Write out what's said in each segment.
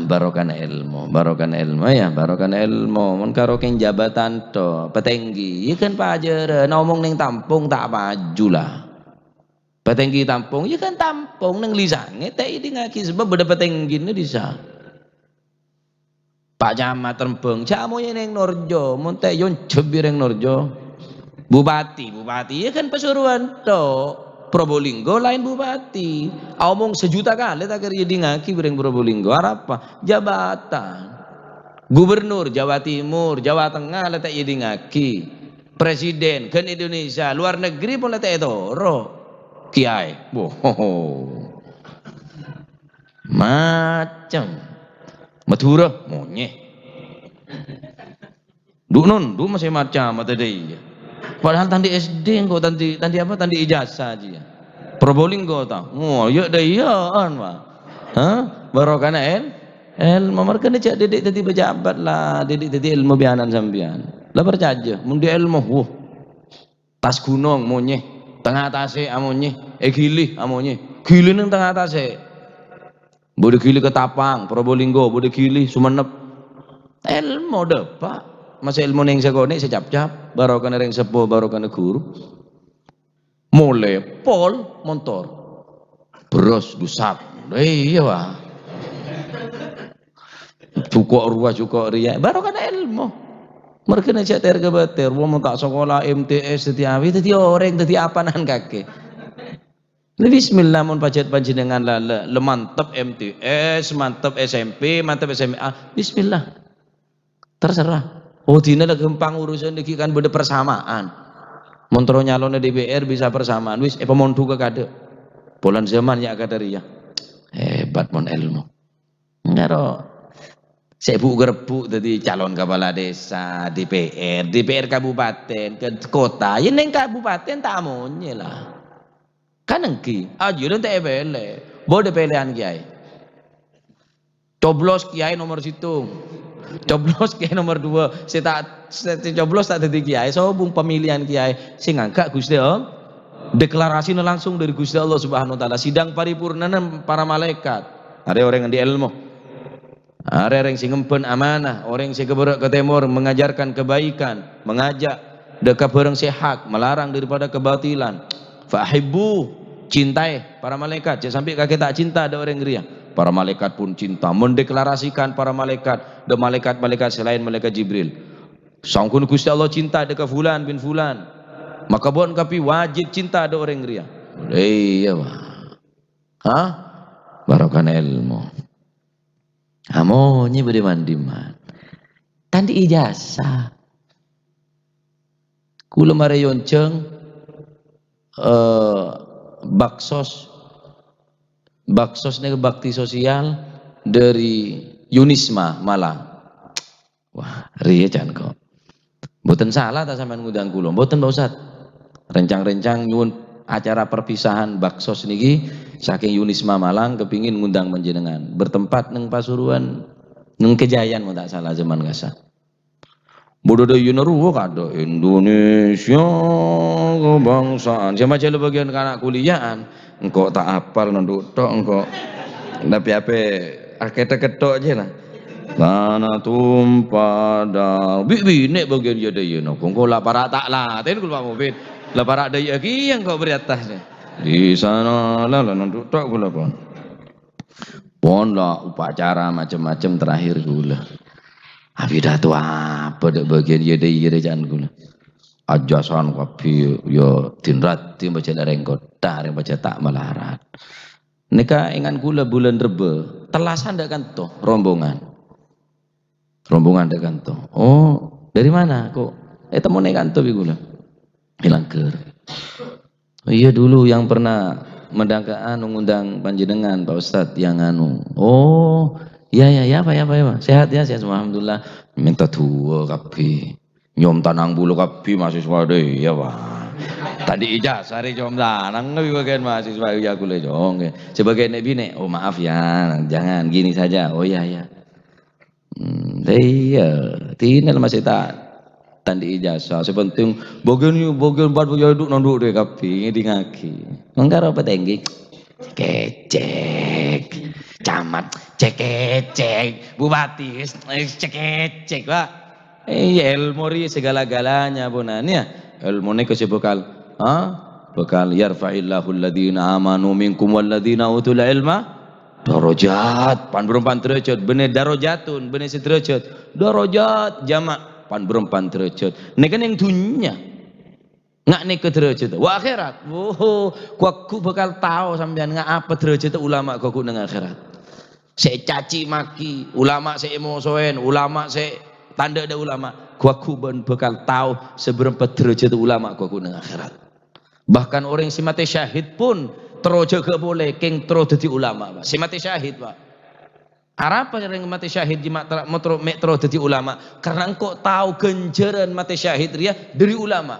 barokan ilmu ya, barokan ilmu. Mun karo keng jabatan to, petenggi, ikan pajer, ngomong neng tampung tak maju lah. Petenggi tampung, ikan tampung neng lisange, teh ini ngaki sebab beda petenggi ni disa. Pak Camat Rempeng, camonya neng Norjo, mun teh yon cebir neng Norjo. Bupati, ikan Pasuruan to. Probolinggo lain bupati, omong sejuta kali tak kerja di ngaki bereng Probolinggo, apa jabatan gubernur Jawa Timur, Jawa Tengah letak jadi ngaki, presiden kan Indonesia, luar negeri pun letak itu kiai, macam Madura monyet, du masih macam tadi. Padahal tadi SD engkau tadi apa tadi ijazah aja. Probolinggo tau. Oh, ya dah iya an mah. Hah? Barokana ilmu mereka ni cak didik tadi pejabat lah, didik tadi ilmu bianan sambian. Lah percaya, mun dia ilmu, tas gunung monye, tengah tase amonye, gili amonye. Gili nang tengah tase. Bode gili Ketapang, Probolinggo, bode gili Sumenep. Ilmu dah, Pak. Masa ilmu neng segone secap-cap, barokana ring sepuh, barokana guru. Mulai pol motor beros dusap iya wah cukup ria baru kan ilmu mereka nak cak terga beter wong tak sekolah MTS setiap hari tadi orang tadi apa nan kaki bismillah mun pacet panjenengan le mantep MTS mantep SMP mantep SMA bismillah terserah dina lah gempang urusan diki kan beda persamaan montro nyalon DPR bisa persamaan wis pemontu ke kade bulan zaman ya kadaria hebat mon ilmu ngaro sebu gerbuk tadi calon kepala desa DPR kabupaten ke kota ya neng kabupaten tak amonnya lah kan engki ajuran tak ebele boleh pilihan kiai coblos kiai nomor situ coblos kiai nomor 2 saya coblos tak jadi kiai sobung pemilihan kiai sing angkat Gusti Om deklarasi langsung dari Gusti Allah Subhanahu wa taala sidang paripurna para malaikat ada orang yang di ilmu ada orang yang ngempen amanah orang yang keberak ke timur mengajarkan kebaikan mengajak dekat barang sehat melarang daripada kebatilan fahibbu cintai para malaikat jangan sampai kakek tak cinta ada orang geria para malaikat pun cinta mendeklarasikan para malaikat dan malaikat-malaikat selain malaikat Jibril sangkun Gusti Allah cinta dekat fulan bin fulan maka bon kapi wajib cinta ada orang geria iya wah hah barokah ilmu amonnya beri mandiman tandi ijazah kula mare yonceng baksos nih bakti sosial dari Yunisma Malang wah ria can kok mboten salah tak sampean ngundang kula mboten Pak Ustaz rencang-rencang nyuwun acara perpisahan baksos niki saking Yunisma Malang kepingin ngundang panjenengan bertempat neng Pasuruan neng Kejayan mau tak salah zaman gasa bodoh yuneru kado Indonesia kebangsaan siapa celo bagian anak kuliahan engkau tak apal nunduk tok engkau tapi apa aketa ketok aja lah karena tumpah dah bini bagian jadi engkau lah para tak lah ten kula mobil lah para daya ki yang kau beri atasnya di sana lah nunduk tok kula pon lah upacara macam-macam terakhir gula pidato apa dek bagian jadi jangan gula ajasan kapi yo tinrat tim baca dareng kota yang baca tak melarat nika ingan gula bulan Rebe telasan dek kan toh rombongan dek kan toh oh dari mana kok temu nek kan toh gula hilang ker oh, iya dulu yang pernah mendangkaan mengundang panjenengan Pak Ustadz yang anu oh ya Pak sehat ya sehat alhamdulillah minta tua kapi nyom tanang bulu kapi mahasiswa deh ya Pak tadi ijazah hari nyom tanang tapi bagian mahasiswa ya kule jong sebagai nebi nek oh maaf ya jangan gini saja oh ya iya tinel masih tak tandi ijazah sepenting bagian bad bagian duduk nanduk deh kapi di ngaki enggak apa tinggi kecek camat cek bupati cek Pak. Ilmu ri segala-galanya bonanya. Ilmu ne kasi bekal bekal yarfa'illahu alladhina amanu minkum walladhina utul ilma darajat pan berempan derajat bener darajatun bener sederajat darajat jamak pan berempan derajat ne kan yang dunia ngak nih ke derajat wa akhirat ku bakal tahu sampean ngak apa derajat ulama ku nang akhirat saya caci maki ulama saya emosoen ulama saya tanda ada ulama ku bakal tahu seberapa derajat ulama ku nang akhirat bahkan orang si mati syahid pun terus juga boleh keng terus jadi ulama Pak. Si mati syahid Pak apa yang mati syahid di metro jadi ulama karena engkau tahu ganjaran mati syahid dia dari ulama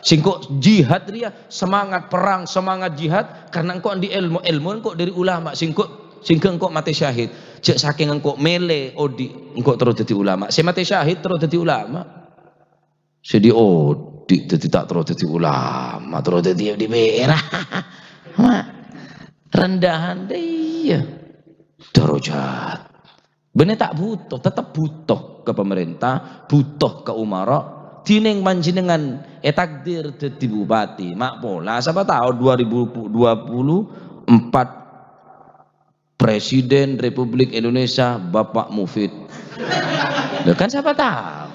singkok jihad dia semangat perang semangat jihad karena engkau di ilmu engkau dari ulama singkok engkau mati syahid cek saking engkau mele odi engkau terus jadi ulama si mati syahid terus jadi ulama jadi odi jadi tak terus jadi ulama terus jadi di merah rendahan dia darajat bener tak butuh tetap butuh ke pemerintah butuh ke umara dining manjenengan takdir dadi bupati mak pola siapa tahu 2024 Presiden Republik Indonesia Bapak Mufid kan siapa tahu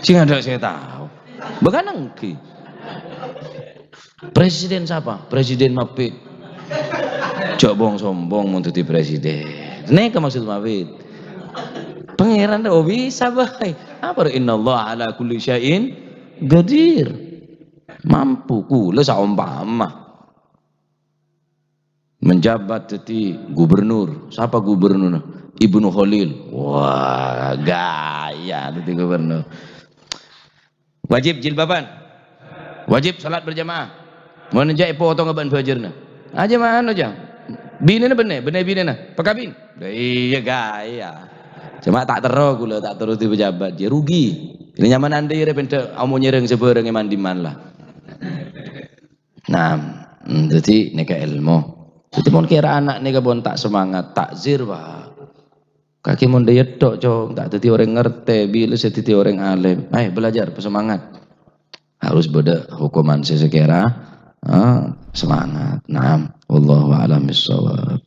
sing ada saya tahu bahkan engki Presiden siapa Presiden Mufid cok sombong mau jadi presiden nek maksud Mufid pangeran oh bisa baik apa innallaha ala kulli syai'in qadir mampu kula saumpama menjabat jadi gubernur siapa gubernur Ibnu Khalil wah gaya jadi gubernur wajib jilbaban wajib salat berjamaah mau nejak potong ngaban fajarna aja mana aja binena bener binena pakabin iya gaya cuma tak terus kula tak terus di pejabat dia rugi ini nyaman anda ya benda amu nyereng sebereng mandiman lah nah jadi neka ilmu itu mau kira anak neka bon tak semangat takzir Pak kaki mau dia tok cong tak jadi orang ngerti bila jadi orang alim ayo belajar semangat harus beda hukuman sesekira semangat nah wallahu a'lam bissawab.